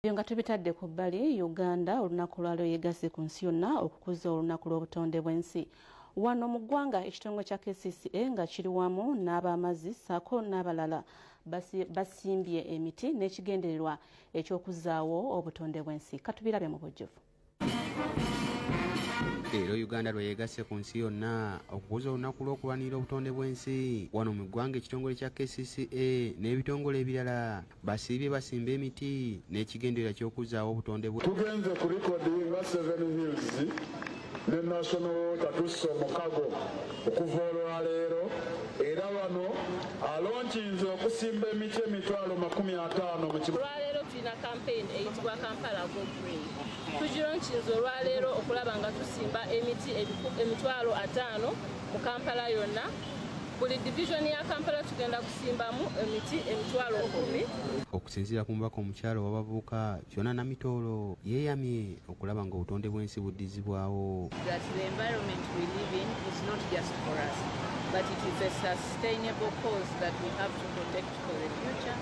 Nga tubitadde ku bbali, Uganda olunaku lwalyo yeegasse ku nsi yonna okukuza olunaku lw'obutonde bw'ensi. Wano mu ggwanga ekitongole kya KCCA nga kiri wamu n'ab'amazzi ssaako n'abalala basimbye emiti n'ekigendererwa eky'okuzaawo obutonde bw'ensi. Katubirabe mu bujjuvu. Leero Uganda lwe yeegasse ku nsi yonna okukuza olunaku lw'okulwanirira obutonde bw'ensi. Wano mu ggwanga ekitongole kya KCCA n'ebitongole ebirala basiibye basimba emiti n'ekigendererwa ky'okuzaawo obutonde bw'ensi. Tugenze ku likodinga Seven Hills ne National Water tusse omukago okuva olwaleero, era wano alonkinze okusimba emiti 50,000 mu kibuga. Olwaleero tulina campaign eyitibwa Kampala Go Green. Tugilonkinze olwaleero okulaba nga tusimba emiti 50,000 mu Kampala yonna. Buli division ya Kampala tugenda kusimbamu emiti 10,000. Okusinziira ku mubaka omukyalo w'abavubuka Fiona Namitoolo yeeyamye okulaba nga obutonde bw'ensi buddizibwawo. That the environment we live in is not just for us, but it is a sustainable cause that we have to protect for the future.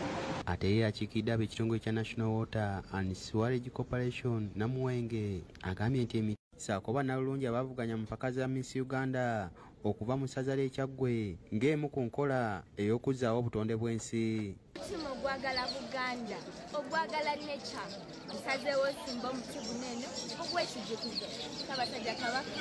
Ate ye akiikidde ab'ekitongole kya National Water and Sewerage Corporation Namuwenge agambye nti emiti ssaako bannalulungi abaavuganya mu mpaka za Miss Uganda okuva mu ssaza ly'Ekyaggwe ng'emu ku nkola ey'okuzaawo obutonde bw'ensi. Omutima ogwagala Buganda, ogwagala nature, nsazeewo simba omuti gunene ogw'ekijjukizo Ssaabasajja Kabaka.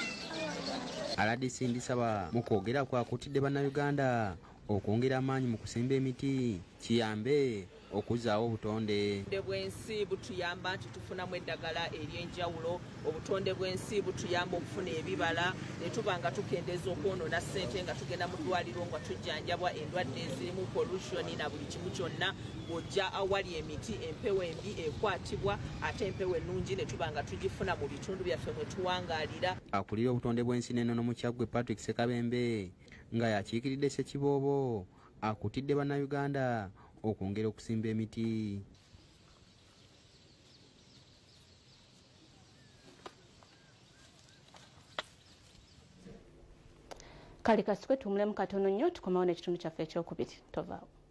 RDC ndisaba mu kwogera kwakutidde bannayuganda okwongera amaanyi mu kusimba emiti kiyambe okuzaawo obutonde bw'ensi. Butuyamba nti tufunamu eddagala ery'enjawulo. Obutonde bw'ensi butuyamba okufuna ebibala ne tuba nga tukendeeza okwonoona ssente nga tugenda mu ddwaliro nga tujjanjabwa endwadde ezirimu pollution na buli kimu kyonna. Bw'ojja awali emiti, empewo embi ekwatibwa ate empewo ennungi ne tuba nga tugifuna mu bitundu byaffe mwe tuwangaalira. Akulira obutonde bw'ensi n'ennono mu Kyaggwe Patrick Ssekabembe nga yakiikiridde Ssekiboobo akutidde bannayuganda okwongera okusimba emiti. Kale kasitwe tumulemu katono nnyo tukomawo n'ekitundu kyaffe ekyokubiri. Tovaawo.